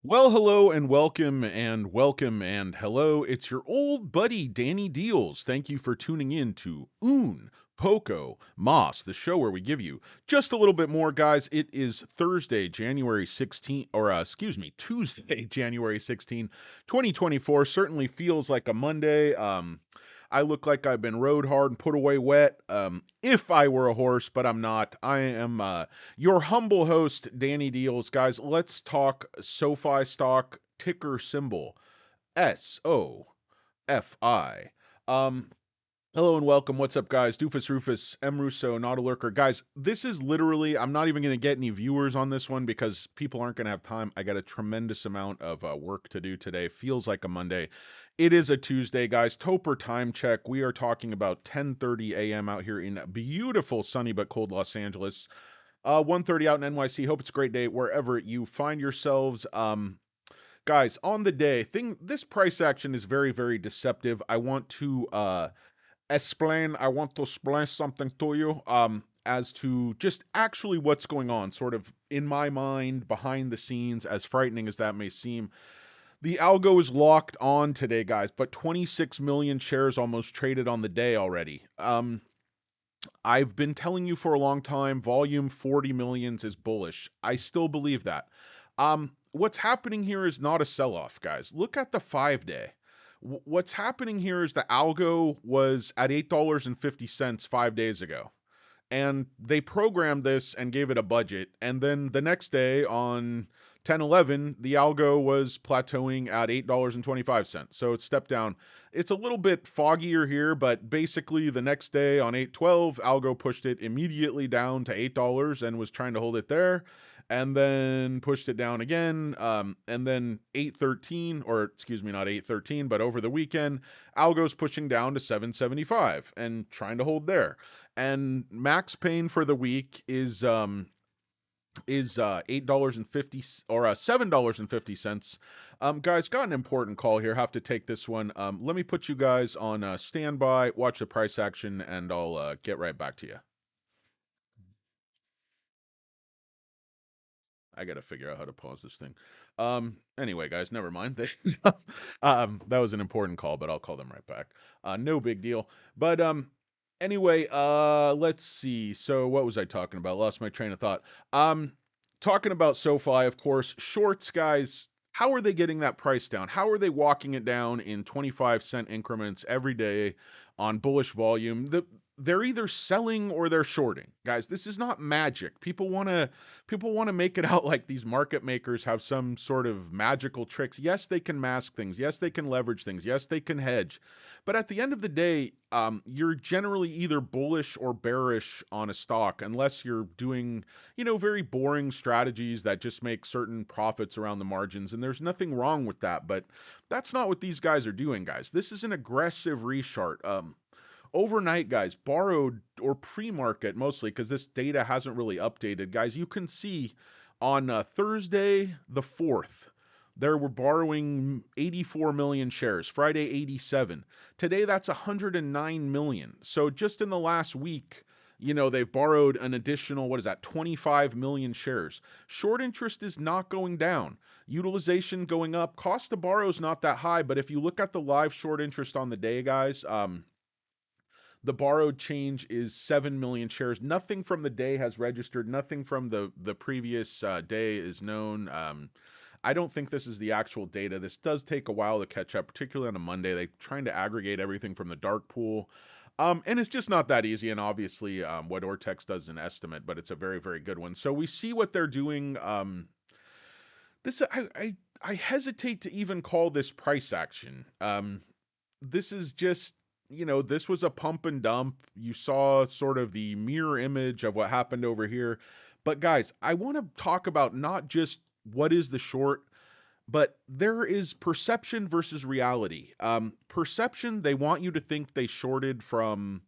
Well, hello and welcome and welcome and hello. It's your old buddy Danny Deals. Thank you for tuning in to Poco Moss, the show where we give you just a little bit more, guys. It is Thursday, January 16th, or excuse me, Tuesday, January 16th, 2024. Certainly feels like a Monday. I look like I've been rode hard and put away wet. If I were a horse, but I'm not. I am your humble host, Danny Deals. Guys, let's talk SOFI stock, ticker symbol SOFI. Um, Hello and welcome. What's up, guys? Doofus Rufus, M. Russo, Not a Lurker. Guys, this is literally, I'm not even going to get any viewers on this one because people aren't going to have time. I got a tremendous amount of work to do today. Feels like a Monday. It is a Tuesday, guys. Topper time check. We are talking about 10:30 a.m. out here in beautiful, sunny but cold Los Angeles. 1:30 out in NYC. Hope it's a great day wherever you find yourselves. Guys, on the day, this price action is very, very deceptive. I want to explain something to you as to just actually what's going on, sort of in my mind, behind the scenes, as frightening as that may seem. The algo is locked on today, guys, but 26 million shares almost traded on the day already. I've been telling you for a long time, volume 40 millions is bullish. I still believe that. What's happening here is not a sell-off, guys. Look at the 5-day. What's happening here is the algo was at $8.50 5 days ago. And they programmed this and gave it a budget. And then the next day on 10/11, the algo was plateauing at $8.25. So it stepped down. It's a little bit foggier here, but basically the next day on 8/12, algo pushed it immediately down to $8 and was trying to hold it there. And then pushed it down again. And then 8/13, or excuse me, not 8/13, but over the weekend, algo's pushing down to 7.75 and trying to hold there. And max pain for the week is $8.50 or $7.50. Guys, got an important call here. Have to take this one. Let me put you guys on standby, watch the price action, and I'll get right back to you. I got to figure out how to pause this thing. Anyway, guys, never mind. That was an important call, but I'll call them right back. No big deal. But anyway, let's see. So what was I talking about? Lost my train of thought. Talking about SoFi, of course. Shorts, guys. How are they getting that price down? How are they walking it down in 25-cent increments every day on bullish volume? They're either selling or they're shorting. Guys, this is not magic. People want to make it out like these market makers have some sort of magical tricks. Yes, they can mask things. Yes, they can leverage things. Yes, they can hedge. But at the end of the day, you're generally either bullish or bearish on a stock unless you're doing, very boring strategies that just make certain profits around the margins. And there's nothing wrong with that. But that's not what these guys are doing, guys. This is an aggressive reshart. Overnight, guys, borrowed or pre-market mostly, because this data hasn't really updated. Guys, you can see on Thursday the 4th, there were borrowing 84 million shares. Friday, 87. Today, that's 109 million. So just in the last week, they've borrowed an additional, 25 million shares. Short interest is not going down. Utilization going up. Cost to borrow is not that high, but if you look at the live short interest on the day, guys, the borrowed change is 7 million shares. Nothing from the day has registered. Nothing from the previous day is known. I don't think this is the actual data. This does take a while to catch up, particularly on a Monday. They're trying to aggregate everything from the dark pool. And it's just not that easy. And obviously, what Ortex does is an estimate, but it's a very, very good one. So we see what they're doing. I hesitate to even call this price action. This is just, this was a pump and dump. You saw sort of the mirror image of what happened over here. But guys, I want to talk about not just what is the short, but there is perception versus reality. Perception, they want you to think they shorted from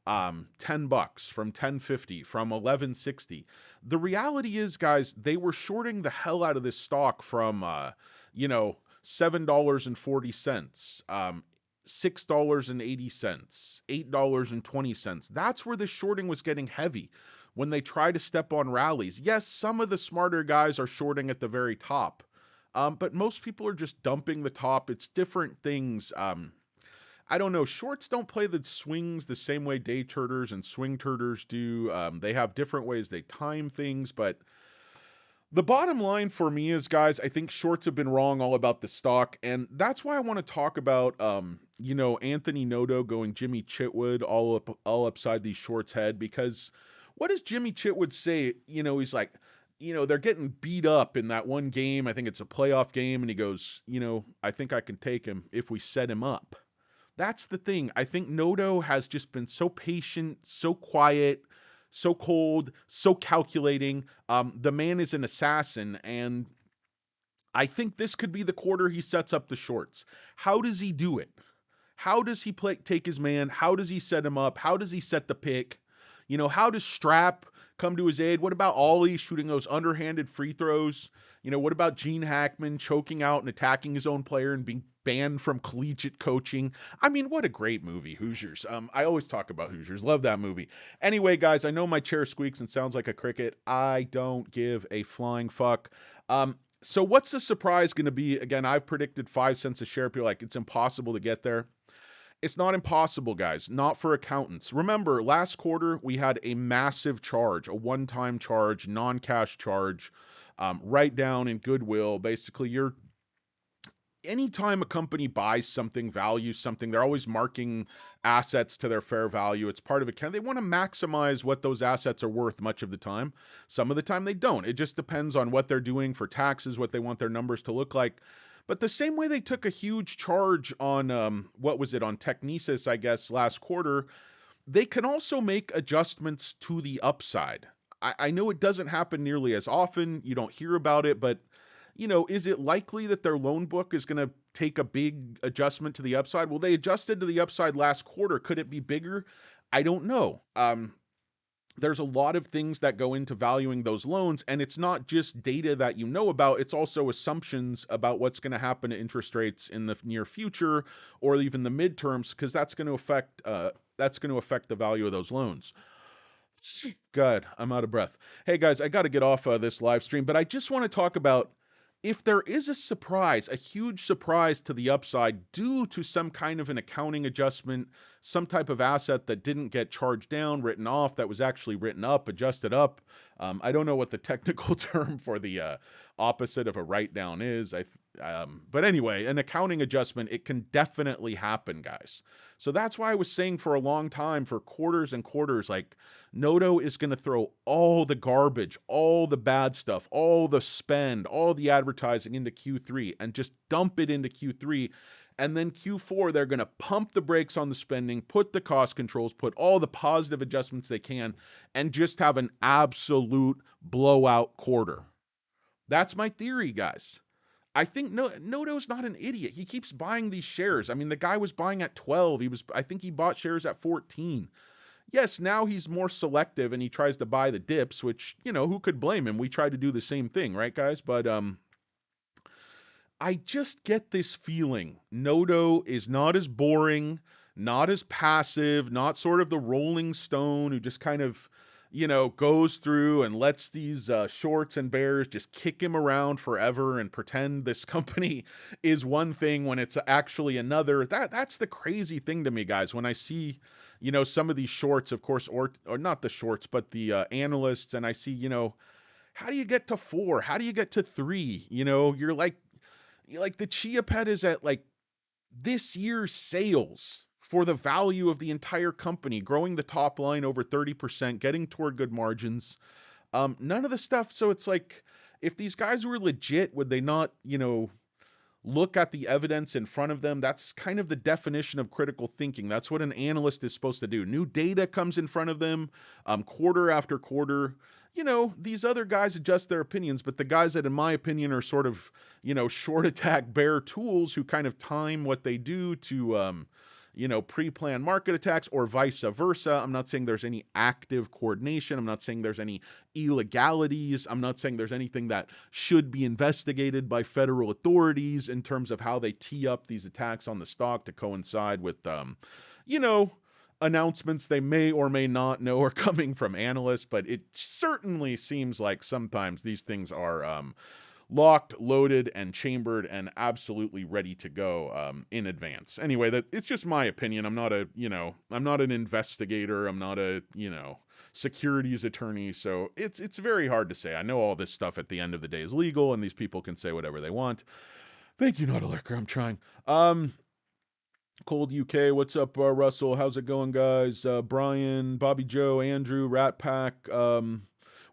$10, from 10.50, from 11.60. The reality is, guys, they were shorting the hell out of this stock from $7.40, $6.80, $8.20. That's where the shorting was getting heavy when they try to step on rallies. Yes, some of the smarter guys are shorting at the very top. But most people are just dumping the top. It's different things. I don't know. Shorts don't play the swings the same way day traders and swing traders do. They have different ways they time things, but the bottom line for me is, guys, I think shorts have been wrong all about the stock, and that's why I want to talk about, Anthony Noto going Jimmy Chitwood all upside these shorts' head. Because what does Jimmy Chitwood say? He's like, they're getting beat up in that one game. I think it's a playoff game, and he goes, I think I can take him if we set him up. That's the thing. I think Noto has just been so patient, so quiet, so cold, so calculating. The man is an assassin, and I think this could be the quarter he sets up the shorts. How does he do it? How does he take his man? How does he set him up? How does he set the pick? How does Strap come to his aid? What about Ollie shooting those underhanded free throws? What about Gene Hackman choking out and attacking his own player and being banned from collegiate coaching? I mean, what a great movie, Hoosiers. I always talk about Hoosiers. Love that movie. Anyway, guys, I know my chair squeaks and sounds like a cricket. I don't give a flying fuck. So what's the surprise going to be? Again, I've predicted 5 cents a share. People are like, it's impossible to get there. It's not impossible, guys, not for accountants. Remember, last quarter, we had a massive charge, a one-time charge, non-cash charge, write down in Goodwill. Basically, anytime a company buys something, values something, they're always marking assets to their fair value. It's part of it. They want to maximize what those assets are worth much of the time. Some of the time they don't. It just depends on what they're doing for taxes, what they want their numbers to look like. But the same way they took a huge charge on, what was it, on Technesis, I guess, last quarter, they can also make adjustments to the upside. I know it doesn't happen nearly as often. You don't hear about it, but, is it likely that their loan book is going to take a big adjustment to the upside? Well, they adjusted to the upside last quarter. Could it be bigger? I don't know. There's a lot of things that go into valuing those loans, and it's not just data that you know about, it's also assumptions about what's going to happen to interest rates in the near future or even the midterms, because that's going to affect the value of those loans. God, I'm out of breath. Hey guys, I got to get off this live stream, but I just want to talk about, if there is a surprise, a huge surprise to the upside due to some kind of an accounting adjustment, some type of asset that didn't get charged down, written off, that was actually written up, adjusted up. I don't know what the technical term for the opposite of a write down is. But anyway, an accounting adjustment, it can definitely happen, guys. So that's why I was saying for a long time, for quarters and quarters, like, Noto is going to throw all the garbage, all the bad stuff, all the spend, all the advertising into Q3 and just dump it into Q3. And then Q4, they're going to pump the brakes on the spending, put the cost controls, put all the positive adjustments they can, and just have an absolute blowout quarter. That's my theory, guys. I think Noto's not an idiot. He keeps buying these shares. I mean, the guy was buying at 12. I think he bought shares at 14. Yes, now he's more selective and he tries to buy the dips, which, who could blame him? We try to do the same thing, right, guys? But I just get this feeling Noto is not as boring, not as passive, not sort of the Rolling Stone who just kind of, goes through and lets these shorts and bears just kick him around forever and pretend this company is one thing when it's actually another. That's the crazy thing to me, guys, when I see, some of these shorts, of course, or not the shorts, but the analysts, and I see, how do you get to 4? How do you get to 3? You're like the Chia Pet is at like this year's sales for the value of the entire company, growing the top line over 30%, getting toward good margins. None of the stuff. So it's like, if these guys were legit, would they not, look at the evidence in front of them? That's kind of the definition of critical thinking. That's what an analyst is supposed to do. New data comes in front of them, quarter after quarter. These other guys adjust their opinions, but the guys that, in my opinion, are sort of, short attack bear tools who kind of time what they do to, pre-plan market attacks or vice versa. I'm not saying there's any active coordination. I'm not saying there's any illegalities. I'm not saying there's anything that should be investigated by federal authorities in terms of how they tee up these attacks on the stock to coincide with, announcements they may or may not know are coming from analysts. But it certainly seems like sometimes these things are locked, loaded, and chambered, and absolutely ready to go in advance. Anyway, that it's just my opinion. I'm not a, I'm not an investigator. I'm not a, securities attorney. So it's very hard to say. I know all this stuff at the end of the day is legal, and these people can say whatever they want. Thank you, not a liquor. I'm trying. Cold UK, what's up, Russell? How's it going, guys? Brian, Bobby Joe, Andrew, Rat Pack.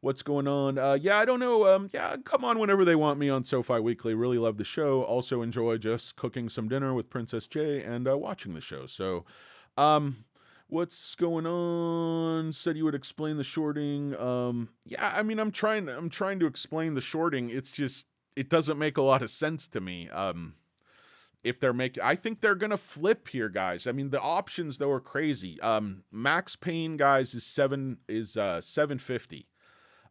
What's going on? Yeah, I don't know. Yeah, come on whenever they want me on SoFi Weekly. Really love the show. Also enjoy just cooking some dinner with Princess J and watching the show. So, um, what's going on? Said you would explain the shorting. Yeah, I mean, I'm trying to explain the shorting. It's just it doesn't make a lot of sense to me. If they're making, I think they're gonna flip here, guys. I mean, the options though are crazy. Max Payne, guys, is 750.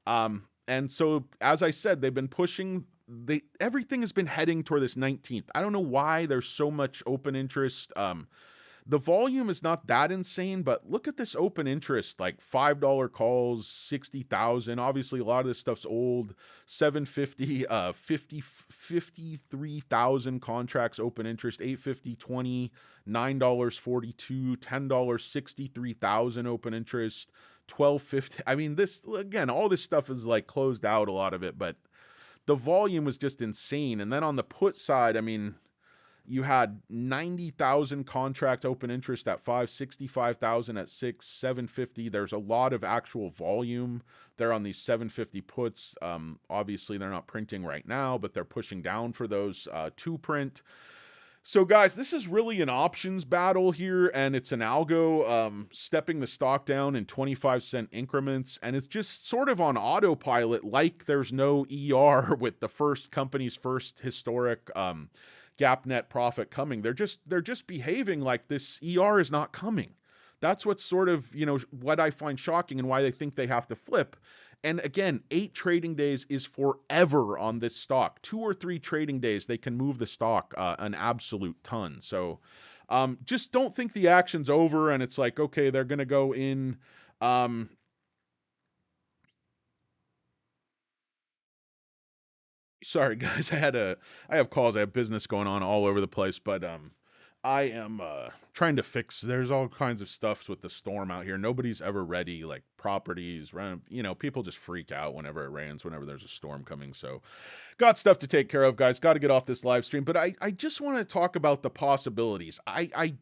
And so as I said, they've been pushing. Everything has been heading toward this 19th. I don't know why there's so much open interest. The volume is not that insane, but look at this open interest, like $5 calls, 60,000. Obviously, a lot of this stuff's old. 750, 53,000 contracts open interest, 850, 20, $9.42, $10, 63,000 open interest, 1250. I mean, this again, all this stuff is like closed out, a lot of it, but the volume was just insane. And then on the put side, I mean, you had 90,000 contract open interest at 5, 65,000 at 6, 750. There's a lot of actual volume there on these 750 puts. Obviously, they're not printing right now, but they're pushing down for those to print. So, guys, this is really an options battle here, and it's an algo stepping the stock down in 25-cent increments, and it's just sort of on autopilot, like there's no ER with the company's first historic gap net profit coming. They're just behaving like this ER is not coming. That's what's sort of, what I find shocking and why they think they have to flip. And again, 8 trading days is forever on this stock. 2 or 3 trading days, they can move the stock an absolute ton. So just don't think the action's over and it's like, okay, they're going to go in. Sorry, guys. I have calls. I have business going on all over the place, but I am trying to fix. There's all kinds of stuffs with the storm out here. Nobody's ever ready. Like properties, rent. People just freak out whenever it rains, whenever there's a storm coming. So, got stuff to take care of, guys. Got to get off this live stream. But I just want to talk about the possibilities. I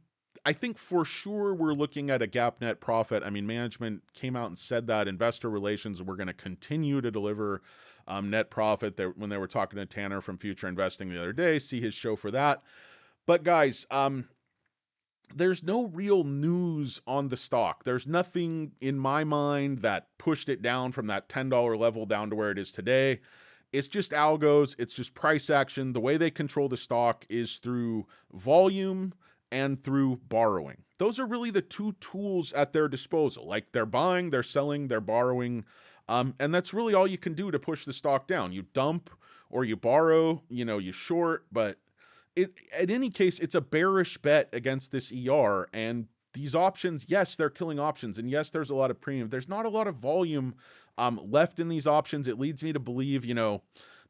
think for sure we're looking at a gap net profit. I mean, management came out and said that investor relations were going to continue to deliver net profit. When they were talking to Tanner from Future Investing the other day, see his show for that. But guys, there's no real news on the stock. There's nothing in my mind that pushed it down from that $10 level down to where it is today. It's just algos. It's just price action. The way they control the stock is through volume and through borrowing. Those are really the two tools at their disposal. Like they're buying, they're selling, they're borrowing. And that's really all you can do to push the stock down. You dump or you borrow, you short, but in any case, it's a bearish bet against this ER. And these options, yes, they're killing options. And yes, there's a lot of premium. There's not a lot of volume left in these options. It leads me to believe,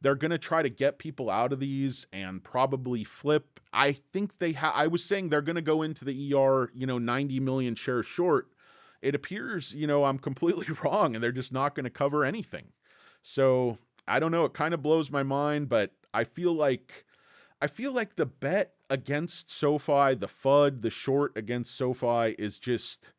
they're going to try to get people out of these and probably flip. I think I was saying they're going to go into the ER, 90 million shares short. It appears, I'm completely wrong and they're just not going to cover anything. So I don't know. It kind of blows my mind, but I feel like the bet against SoFi, the FUD, the short against SoFi is just,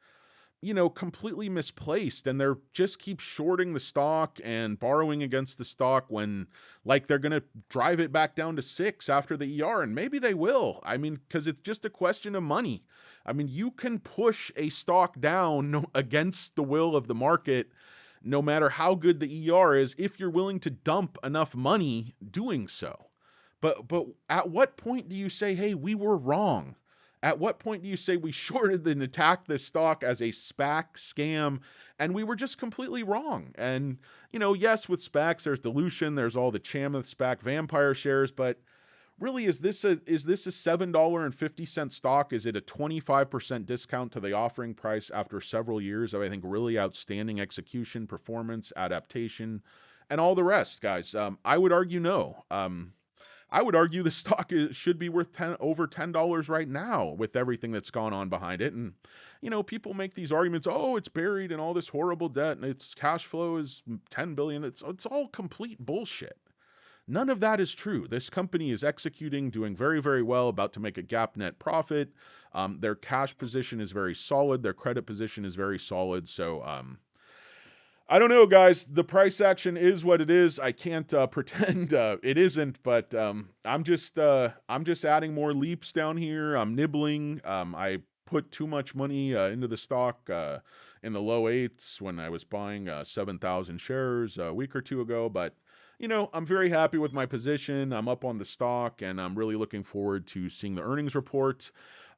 completely misplaced. And they're just keep shorting the stock and borrowing against the stock when like they're going to drive it back down to 6 after the ER. And maybe they will. I mean, because it's just a question of money. I mean, you can push a stock down against the will of the market, no matter how good the ER is, if you're willing to dump enough money doing so. But at what point do you say, hey, we were wrong? At what point do you say we shorted and attacked this stock as a SPAC scam and we were just completely wrong? And, yes, with SPACs, there's dilution, there's all the Chamath SPAC vampire shares, but really, is this a $7.50 stock? Is it a 25% discount to the offering price after several years of, I think, really outstanding execution, performance, adaptation, and all the rest, guys? I would argue no. I would argue the stock should be worth over $10 right now with everything that's gone on behind it. And people make these arguments. Oh, it's buried in all this horrible debt, and its cash flow is 10 billion. It's all complete bullshit. None of that is true. This company is executing, doing very, very well, about to make a GAAP net profit. Their cash position is very solid. Their credit position is very solid. So, I don't know, guys. The price action is what it is. I can't pretend it isn't, but I'm just adding more leaps down here. I'm nibbling. I put too much money into the stock in the low eights when I was buying 7,000 shares a week or two ago, but I'm very happy with my position. I'm up on the stock, and I'm really looking forward to seeing the earnings report.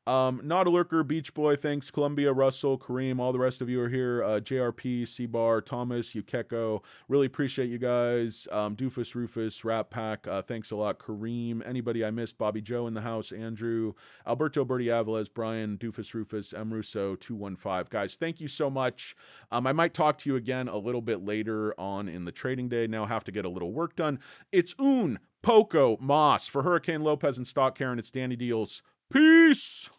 Not a lurker, Beach Boy, thanks. Columbia, Russell, Kareem, all the rest of you are here. JRP, C-Bar, Thomas, Ukeko. Really appreciate you guys. Doofus, Rufus, Rat Pack, thanks a lot. Kareem, anybody I missed, Bobby Joe in the house, Andrew, Alberto, Bertie Aviles, Brian, Doofus, Rufus, M. Russo, 215. Guys, thank you so much. I might talk to you again a little bit later on in the trading day. Now I have to get a little work done. It's Poco, Moss. For Hurricane Lopez and Stock Karen, it's Danny Deals. Peace!